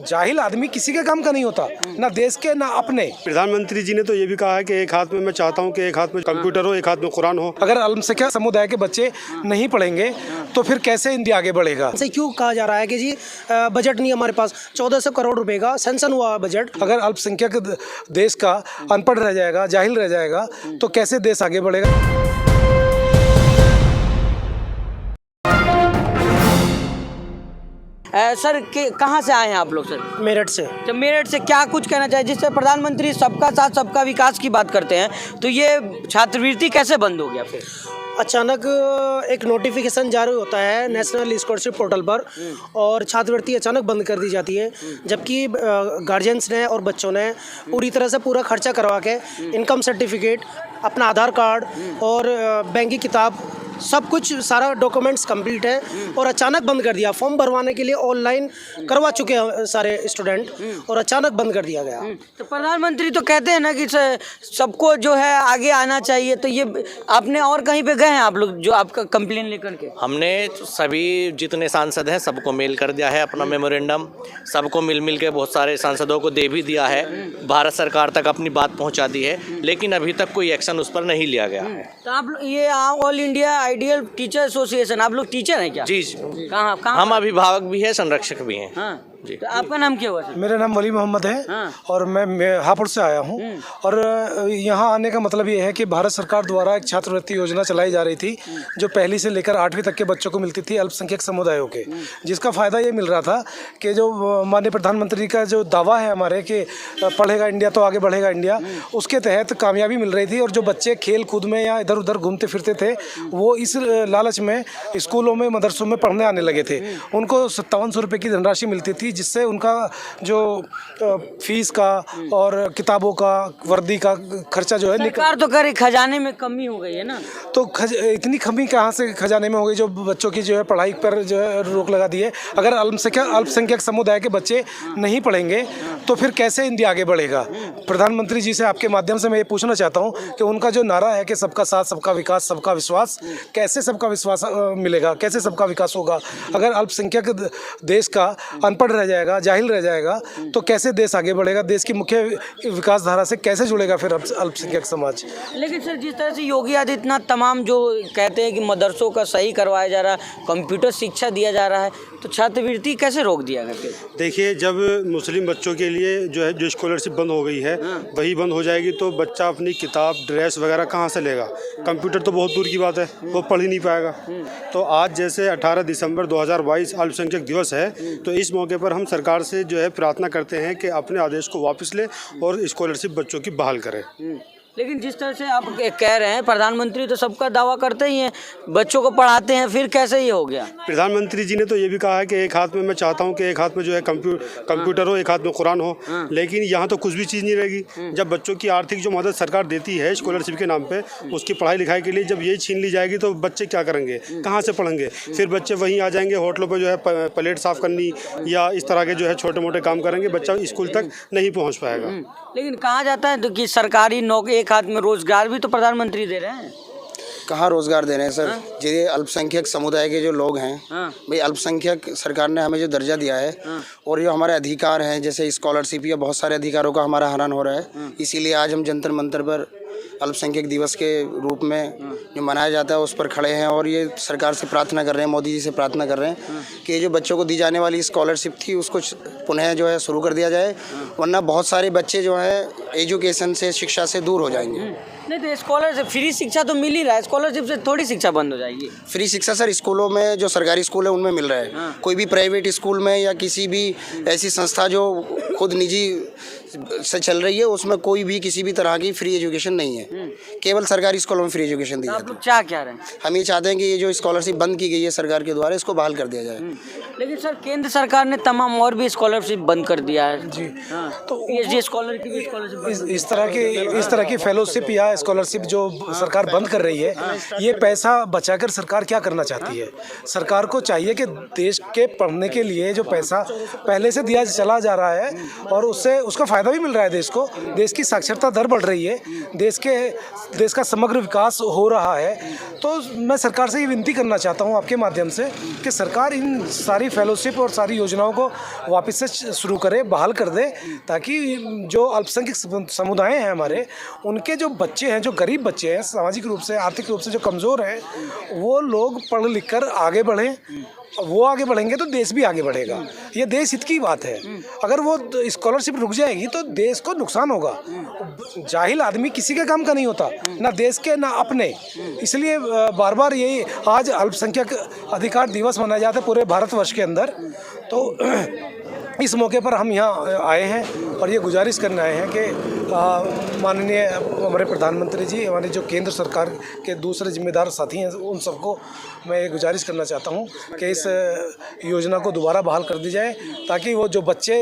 जाहिल आदमी किसी के काम का नहीं होता, ना देश के ना अपने। प्रधानमंत्री जी ने तो ये भी कहा है कि एक हाथ में मैं चाहता हूँ कि एक हाथ में कंप्यूटर हो, एक हाथ में कुरान हो। अगर अल्पसंख्यक समुदाय के बच्चे नहीं पढ़ेंगे तो फिर कैसे इंडिया आगे बढ़ेगा। से क्यों कहा जा रहा है कि जी बजट नहीं हमारे पास, 1400 करोड़ रुपए का सैंक्शन हुआ बजट। अगर अल्पसंख्यक देश का अनपढ़ रह जाएगा, जाहिल रह जाएगा तो कैसे देश आगे बढ़ेगा। सर कहाँ से आए हैं आप लोग सर? मेरठ से। जब मेरठ से क्या कुछ कहना चाहिए, जिससे प्रधानमंत्री सबका साथ सबका विकास की बात करते हैं, तो ये छात्रवृत्ति कैसे बंद हो गया फिर? अचानक एक नोटिफिकेशन जारी होता है नेशनल स्कॉलरशिप पोर्टल पर और छात्रवृत्ति अचानक बंद कर दी जाती है, जबकि गार्जियंस ने और बच्चों ने पूरी तरह से पूरा खर्चा करवा के इनकम सर्टिफिकेट, अपना आधार कार्ड और बैंक की किताब, सब कुछ सारा डॉक्यूमेंट्स कंप्लीट है और अचानक बंद कर दिया। फॉर्म भरवाने के लिए ऑनलाइन करवा चुके हैं सारे स्टूडेंट और अचानक बंद कर दिया गया। तो प्रधानमंत्री तो कहते हैं ना कि सबको जो है आगे आना चाहिए, तो ये आपने और कहीं पे गए हैं आप लोग जो आपका कंप्लेन लेकर के? हमने सभी जितने सांसद हैं सबको मेल कर दिया है अपना मेमोरेंडम, सबको मिल के बहुत सारे सांसदों को दे भी दिया है, भारत सरकार तक अपनी बात पहुंचा दी है, लेकिन अभी तक कोई एक्शन उस पर नहीं लिया गया है। तो आप ये all India ideal teacher association, आप लोग टीचर हैं क्या? जी, कहाँ? हम अभिभावक भी हैं, संरक्षक भी हैं। हाँ जी। तो आपका नाम क्या हुआ सर? मेरा नाम वली मोहम्मद है। हाँ। और मैं हापुड़ से आया हूँ। और यहाँ आने का मतलब ये है कि भारत सरकार द्वारा एक छात्रवृत्ति योजना चलाई जा रही थी जो पहली से लेकर 8वीं तक के बच्चों को मिलती थी, अल्पसंख्यक समुदायों के, जिसका फ़ायदा ये मिल रहा था कि जो माननीय प्रधानमंत्री का जो दावा है हमारे कि पढ़ेगा इंडिया तो आगे बढ़ेगा इंडिया, उसके तहत कामयाबी मिल रही थी। और जो बच्चे खेल कूद में या इधर उधर घूमते फिरते थे वो इस लालच में स्कूलों में मदरसों में पढ़ने आने लगे थे। उनको 5700 रुपये की धनराशि मिलती थी, जिससे उनका जो फीस का और किताबों का, वर्दी का खर्चा जो है सरकार तो करे खजाने में कमी हो गई है ना। तो इतनी कमी कहाँ से खजाने में हो गई जो बच्चों की जो है पढ़ाई पर जो है रोक लगा दी है। अगर अल्पसंख्यक समुदाय के बच्चे नहीं पढ़ेंगे तो फिर कैसे इंडिया आगे बढ़ेगा। प्रधानमंत्री जी से आपके माध्यम से मैं ये पूछना चाहता हूँ कि उनका जो नारा है कि सबका साथ सबका विकास सबका विश्वास, कैसे सबका विश्वास मिलेगा, कैसे सबका विकास होगा। अगर अल्पसंख्यक देश का अनपढ़ रह जाएगा, जाहिल रह जाएगा तो कैसे देश आगे बढ़ेगा, देश की मुख्य विकास धारा से कैसे जुड़ेगा फिर अल्पसंख्यक समाज। लेकिन सर जिस तरह से योगी आदित्यनाथ तमाम जो कहते हैं कि मदरसों का सही करवाया जा रहा है, कंप्यूटर शिक्षा दिया जा रहा है, तो छात्रवृत्ति कैसे रोक दिया गया फिर? देखिए, जब मुस्लिम बच्चों के लिए जो है जो स्कॉलरशिप बंद हो गई है वही बंद हो जाएगी तो बच्चा अपनी किताब, ड्रेस वगैरह कहाँ से लेगा। कंप्यूटर तो बहुत दूर की बात है, वो पढ़ ही नहीं पाएगा। तो आज जैसे 18 दिसंबर 2022 अल्पसंख्यक दिवस है, तो इस मौके पर हम सरकार से जो है प्रार्थना करते हैं कि अपने आदेश को वापस ले और स्कॉलरशिप बच्चों की बहाल करें। लेकिन जिस तरह से आप कह रहे हैं, प्रधानमंत्री तो सबका दावा करते ही हैं, बच्चों को पढ़ाते हैं, फिर कैसे ये हो गया? प्रधानमंत्री जी ने तो ये भी कहा है कि एक हाथ में मैं चाहता हूँ कि एक हाथ में जो है कंप्यूटर हो, एक हाथ में कुरान हो, लेकिन यहाँ तो कुछ भी चीज़ नहीं रहेगी। जब बच्चों की आर्थिक जो मदद सरकार देती है स्कॉलरशिप के नाम पे, उसकी पढ़ाई लिखाई के लिए जब यही छीन ली जाएगी तो बच्चे क्या करेंगे, कहाँ से पढ़ेंगे? फिर बच्चे वहीं आ जाएंगे, होटलों पर जो है प्लेट साफ़ करनी या इस तरह के जो है छोटे मोटे काम करेंगे, बच्चा स्कूल तक नहीं पहुँच पाएगा। लेकिन कहा जाता है तो कि सरकारी नौकरी, एक हाथ में रोजगार भी तो प्रधानमंत्री दे रहे हैं। कहाँ रोजगार दे रहे हैं सर? ये अल्पसंख्यक समुदाय के जो लोग हैं, भाई अल्पसंख्यक सरकार ने हमें जो दर्जा दिया है और जो हमारे अधिकार हैं जैसे स्कॉलरशिप या बहुत सारे अधिकारों का हमारा हनन हो रहा है, इसीलिए आज हम जंतर मंतर पर अल्पसंख्यक दिवस के रूप में जो मनाया जाता है उस पर खड़े हैं और ये सरकार से प्रार्थना कर रहे हैं, मोदी जी से प्रार्थना कर रहे हैं कि जो बच्चों को दी जाने वाली स्कॉलरशिप थी उसको पुनः जो है शुरू कर दिया जाए, वरना बहुत सारे बच्चे जो है एजुकेशन से, शिक्षा से दूर हो जाएंगे। नहीं तो स्कॉलरशिप, फ्री शिक्षा तो मिल ही रहा है, स्कॉलरशिप से थोड़ी शिक्षा बंद हो जाएगी। फ्री शिक्षा सर स्कूलों में, जो सरकारी स्कूल है उनमें मिल रहा है। कोई भी प्राइवेट स्कूल में या किसी भी ऐसी संस्था जो खुद निजी से चल रही है उसमें कोई भी किसी भी तरह की फ्री एजुकेशन नहीं है, केवल सरकारी स्कूलों में फ्री एजुकेशन दी जाती है। आप लोग चाह क्या रहे हैं? हम ये चाहते हैं कि ये जो स्कॉलरशिप बंद की गई है सरकार के द्वारा, इसको बहाल कर दिया जाए। लेकिन सर केंद्र सरकार ने तमाम और भी स्कॉलरशिप बंद कर दिया है जी। तो ये स्कॉलर की भी स्कॉलरशिप इस तरह की फेलोशिप या स्कॉलरशिप जो सरकार बंद कर रही है, ये पैसा बचाकर सरकार क्या करना चाहती है? सरकार को चाहिए कि देश के पढ़ने के लिए जो पैसा पहले से दिया चला जा रहा है और उससे उसका फ़ायदा भी मिल रहा है देश को, देश की साक्षरता दर बढ़ रही है, देश का समग्र विकास हो रहा है। तो मैं सरकार से ये विनती करना चाहता हूँ आपके माध्यम से कि सरकार इन सारी फेलोशिप और सारी योजनाओं को वापस से शुरू करे, बहाल कर दे, ताकि जो अल्पसंख्यक समुदाय हैं हमारे, उनके जो बच्चे हैं, जो गरीब बच्चे हैं, सामाजिक रूप से आर्थिक रूप से जो कमज़ोर हैं, वो लोग पढ़ लिख कर आगे बढ़ें। वो आगे बढ़ेंगे तो देश भी आगे बढ़ेगा। ये देश हित की बात है। अगर वो स्कॉलरशिप रुक जाएगी तो देश को नुकसान होगा। जाहिल आदमी किसी के काम का नहीं होता, ना देश के ना अपने। इसलिए बार बार यही आज अल्पसंख्यक अधिकार दिवस मनाया जाता है पूरे भारतवर्ष के अंदर। तो इस मौके पर हम यहाँ आए हैं और ये गुजारिश करने आए हैं कि माननीय हमारे प्रधानमंत्री जी, हमारे जो केंद्र सरकार के दूसरे जिम्मेदार साथी हैं, उन सबको मैं ये गुजारिश करना चाहता हूँ कि इस योजना को दोबारा बहाल कर दी जाए, ताकि वो जो बच्चे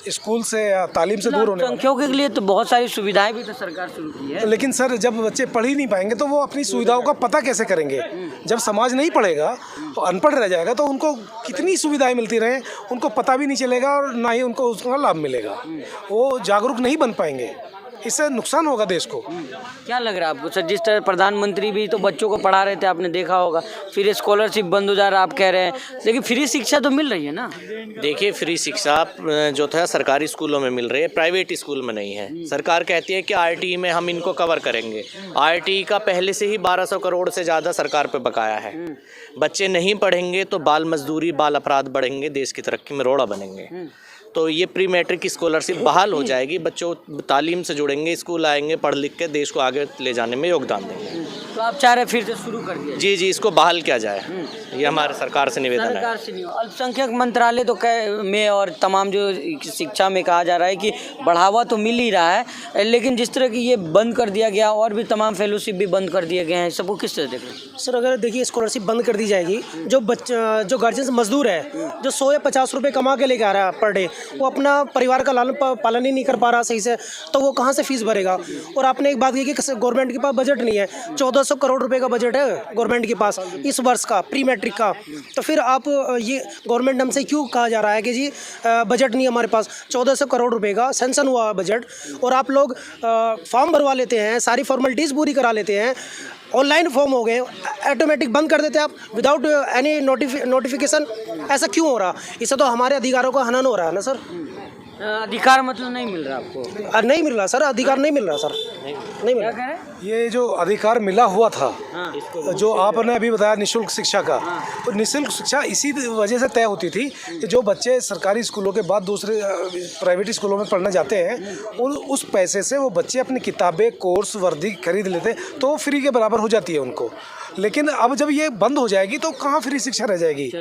स्कूल से या तालीम से दूर होने अल्पसंख्यकों के लिए तो बहुत सारी सुविधाएं भी तो सरकार शुरू की है। लेकिन सर, जब बच्चे पढ़ ही नहीं पाएंगे तो वो अपनी सुविधाओं का पता कैसे करेंगे? जब समाज नहीं पढ़ेगा तो अनपढ़ रह जाएगा, तो उनको कितनी सुविधाएं मिलती रहें, उनको पता भी नहीं चलेगा और ना ही उनको उसका लाभ मिलेगा। वो जागरूक नहीं बन पाएंगे, इससे नुकसान होगा देश को। क्या लग रहा है आपको सर? जिस तरह प्रधानमंत्री भी तो बच्चों को पढ़ा रहे थे, आपने देखा होगा, फिर स्कॉलरशिप बंद हो जा रहा है आप कह रहे हैं, लेकिन फ्री शिक्षा तो मिल रही है ना? देखिए, फ्री शिक्षा जो था सरकारी स्कूलों में मिल रही है, प्राइवेट स्कूल में नहीं है। सरकार कहती है कि आरटीई में हम इनको कवर करेंगे। आरटीई का पहले से ही 1200 करोड़ से ज़्यादा सरकार पे बकाया है। बच्चे नहीं पढ़ेंगे तो बाल मजदूरी, बाल अपराध बढ़ेंगे, देश की तरक्की में रोड़ा बनेंगे। तो ये प्री मैट्रिक की स्कॉलरशिप बहाल हो जाएगी, बच्चों तालीम से जुड़ेंगे, स्कूल आएंगे, पढ़ लिख के देश को आगे ले जाने में योगदान देंगे। तो आप चाह रहे फिर से शुरू कर दिया? जी जी, इसको बहाल किया जाए, ये हमारे सरकार से निवेदन है। सरकार से नहीं, अल्पसंख्यक मंत्रालय तो में और तमाम जो शिक्षा में कहा जा रहा है कि बढ़ावा तो मिल ही रहा है, लेकिन जिस तरह की ये बंद कर दिया गया और भी तमाम फेलोशिप भी बंद कर दिए गए हैं, सबको किस तरह देख रहे हैं? सर, अगर देखिए स्कॉलरशिप बंद कर दी जाएगी, जो जो गार्जियंस मजदूर है, जो 100 या 50 रुपये कमा के लेके आ रहा है पर डे, वो अपना परिवार का लालन पालन ही नहीं कर पा रहा सही से, तो वो कहाँ से फीस भरेगा? और आपने एक बात की कि गवर्नमेंट के पास बजट नहीं है, 1400 करोड़ रुपए का बजट है गवर्नमेंट के पास इस वर्ष का, प्री मैट्रिक का। तो फिर आप ये गवर्नमेंट हमसे क्यों कहा जा रहा है कि जी बजट नहीं हमारे पास? 1400 करोड़ रुपए का सैंक्शन हुआ बजट, और आप लोग फॉर्म भरवा लेते हैं, सारी फॉर्मेलिटीज़ पूरी करा लेते हैं, ऑनलाइन फॉर्म हो गए, ऑटोमेटिक बंद कर देते हैं आप विदाउट एनी नोटिफिकेशन। ऐसा क्यों हो रहा? इससे तो हमारे अधिकारों का हनन हो रहा है ना सर। अधिकार मतलब नहीं मिल रहा आपको? नहीं मिल रहा सर, अधिकार नहीं मिल रहा सर, नहीं मिल रहा। ये जो अधिकार मिला हुआ था, जो आपने अभी बताया निःशुल्क शिक्षा का, तो निःशुल्क शिक्षा इसी वजह से तय होती थी कि जो बच्चे सरकारी स्कूलों के बाद दूसरे प्राइवेट स्कूलों में पढ़ने जाते हैं, उस पैसे से वो बच्चे अपनी किताबें, कोर्स, वर्दी खरीद लेते, तो वो फ्री के बराबर हो जाती है उनको। लेकिन अब जब ये बंद हो जाएगी तो कहाँ फ्री शिक्षा रह जाएगी?